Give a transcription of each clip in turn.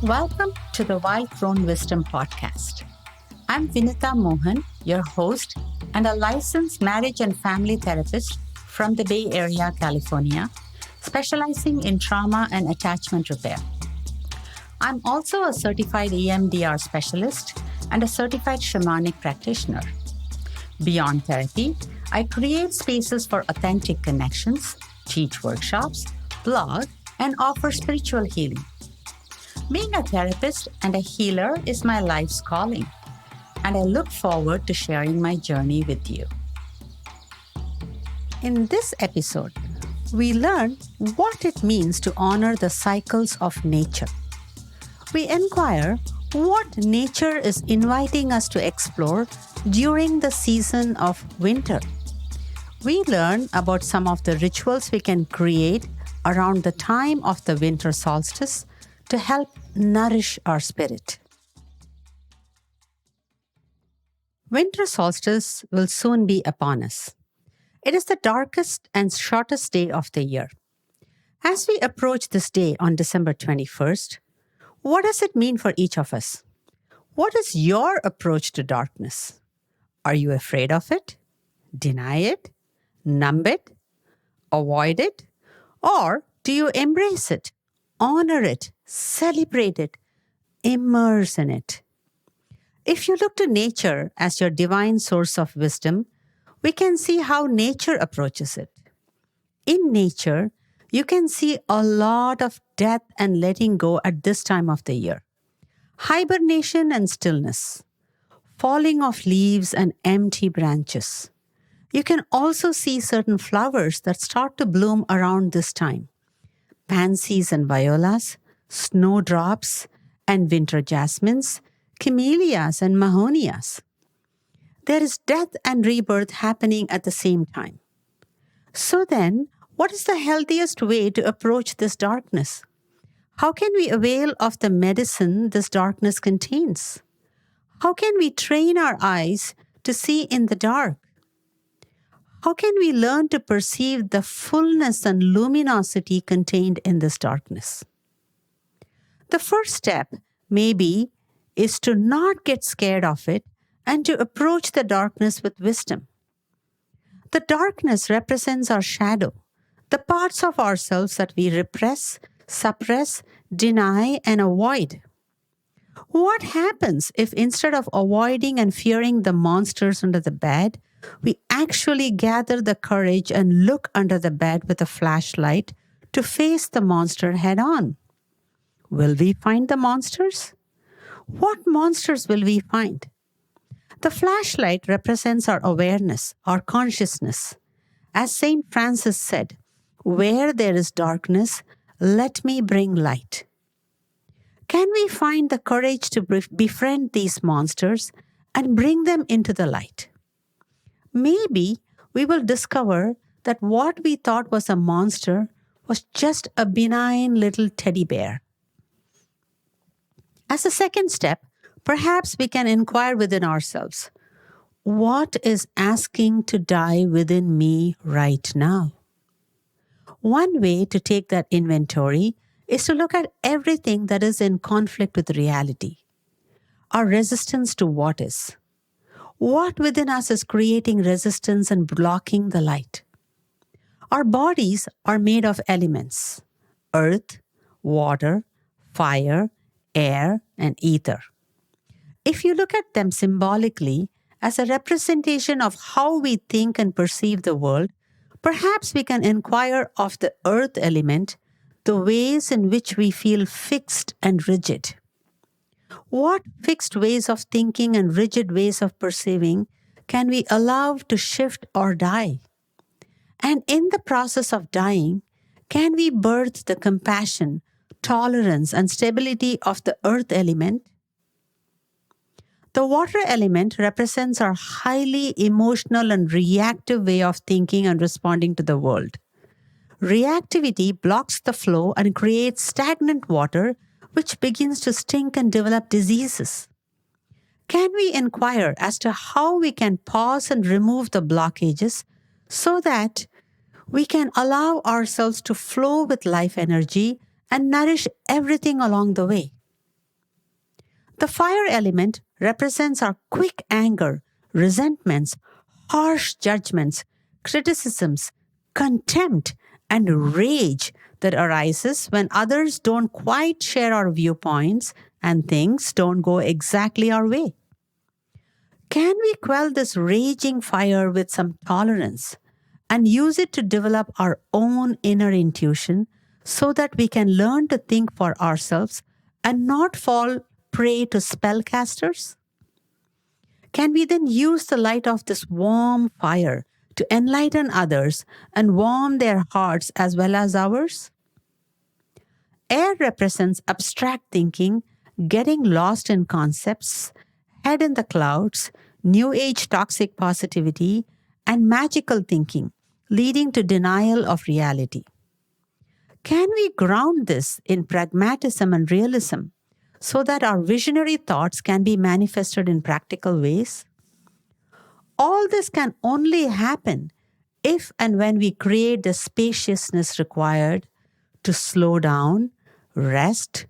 Welcome to the Wild Crone Wisdom podcast. I'm Vinutha Mohan, your host and a licensed marriage and family therapist from the Bay Area, California, specializing in trauma and attachment repair. I'm also a certified EMDR specialist and a certified shamanic practitioner. Beyond therapy, I create spaces for authentic connections, teach workshops, blog, and offer spiritual healing. Being a therapist and a healer is my life's calling, and I look forward to sharing my journey with you. In this episode, we learn what it means to honor the cycles of nature. We inquire what nature is inviting us to explore during the season of winter. We learn about some of the rituals we can create around the time of the winter solstice to help nourish our spirit. Winter solstice will soon be upon us. It is the darkest and shortest day of the year. As we approach this day on December 21st, what does it mean for each of us? What is your approach to darkness? Are you afraid of it? Deny it? Numb it? Avoid it? Or do you embrace it, honor it, celebrate it, immerse in it? If you look to nature as your divine source of wisdom, we can see how nature approaches it. In nature, you can see a lot of death and letting go at this time of the year. Hibernation and stillness, falling of leaves and empty branches. You can also see certain flowers that start to bloom around this time. Pansies and violas, snowdrops and winter jasmines, camellias and mahonias. There is death and rebirth happening at the same time. So then, what is the healthiest way to approach this darkness? How can we avail of the medicine this darkness contains? How can we train our eyes to see in the dark? How can we learn to perceive the fullness and luminosity contained in this darkness? The first step, maybe, is to not get scared of it and to approach the darkness with wisdom. The darkness represents our shadow, the parts of ourselves that we repress, suppress, deny, and avoid. What happens if instead of avoiding and fearing the monsters under the bed, we actually gather the courage and look under the bed with a flashlight to face the monster head on? Will we find the monsters? What monsters will we find? The flashlight represents our awareness, our consciousness. As Saint Francis said, "Where there is darkness, let me bring light." Can we find the courage to befriend these monsters and bring them into the light? Maybe we will discover that what we thought was a monster was just a benign little teddy bear. As a second step, perhaps we can inquire within ourselves, what is asking to die within me right now? One way to take that inventory is to look at everything that is in conflict with reality. Our resistance to what is. What within us is creating resistance and blocking the light? Our bodies are made of elements: earth, water, fire, air, and ether. If you look at them symbolically as a representation of how we think and perceive the world, perhaps we can inquire of the earth element, the ways in which we feel fixed and rigid. What fixed ways of thinking and rigid ways of perceiving can we allow to shift or die? And in the process of dying, can we birth the compassion, tolerance, and stability of the earth element? The water element represents our highly emotional and reactive way of thinking and responding to the world. Reactivity blocks the flow and creates stagnant water, which begins to stink and develop diseases. Can we inquire as to how we can pause and remove the blockages so that we can allow ourselves to flow with life energy and nourish everything along the way? The fire element represents our quick anger, resentments, harsh judgments, criticisms, contempt, and rage that arises when others don't quite share our viewpoints and things don't go exactly our way. Can we quell this raging fire with some tolerance and use it to develop our own inner intuition so that we can learn to think for ourselves and not fall prey to spellcasters? Can we then use the light of this warm fire to enlighten others and warm their hearts as well as ours? Air represents abstract thinking, getting lost in concepts, head in the clouds, new age toxic positivity, and magical thinking, leading to denial of reality. Can we ground this in pragmatism and realism so that our visionary thoughts can be manifested in practical ways? All this can only happen if and when we create the spaciousness required to slow down, rest,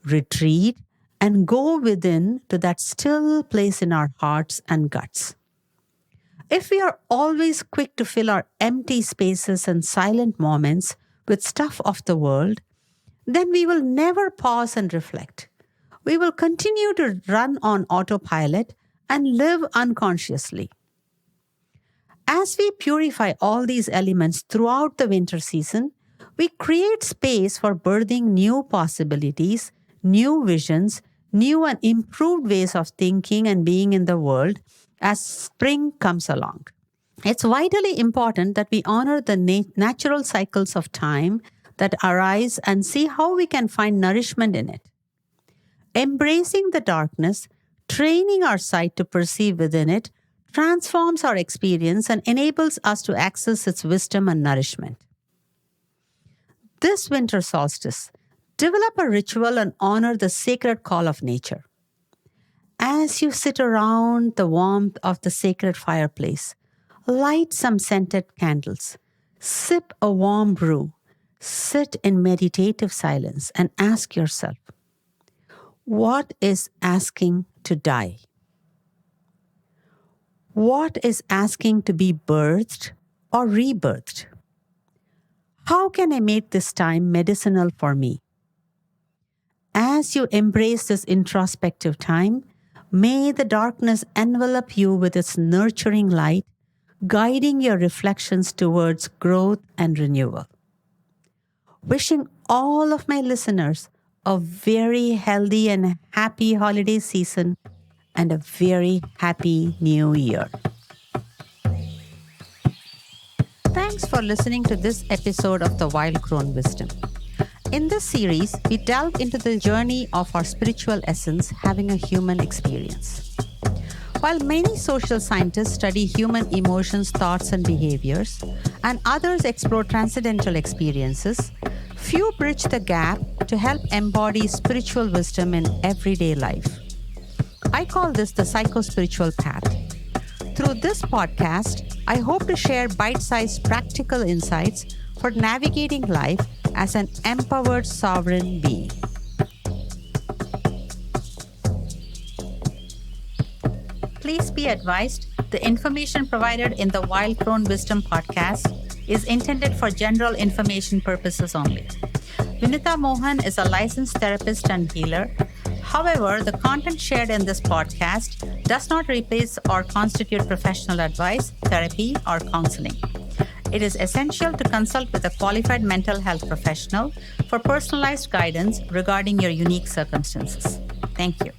retreat, and go within to that still place in our hearts and guts. If we are always quick to fill our empty spaces and silent moments with stuff of the world, then we will never pause and reflect. We will continue to run on autopilot and live unconsciously. As we purify all these elements throughout the winter season, we create space for birthing new possibilities, new visions, new and improved ways of thinking and being in the world as spring comes along. It's vitally important that we honor the natural cycles of time that arise and see how we can find nourishment in it. Embracing the darkness, training our sight to perceive within it, transforms our experience and enables us to access its wisdom and nourishment. This winter solstice, develop a ritual and honor the sacred call of nature. As you sit around the warmth of the sacred fireplace, light some scented candles, sip a warm brew, sit in meditative silence and ask yourself, what is asking to die? What is asking to be birthed or rebirthed? How can I make this time medicinal for me? As you embrace this introspective time, may the darkness envelop you with its nurturing light, guiding your reflections towards growth and renewal. Wishing all of my listeners a very healthy and happy holiday season and a very happy new year. Thanks for listening to this episode of the Wild Crone Wisdom. In this series, we delve into the journey of our spiritual essence having a human experience. While many social scientists study human emotions, thoughts, and behaviors, and others explore transcendental experiences, few bridge the gap to help embody spiritual wisdom in everyday life. I call this the psycho-spiritual path. Through this podcast, I hope to share bite-sized practical insights for navigating life as an empowered sovereign being. Please be advised, the information provided in the Wild Crone Wisdom podcast is intended for general information purposes only. Vinutha Mohan is a licensed therapist and healer. However, the content shared in this podcast does not replace or constitute professional advice, therapy, or counseling. It is essential to consult with a qualified mental health professional for personalized guidance regarding your unique circumstances. Thank you.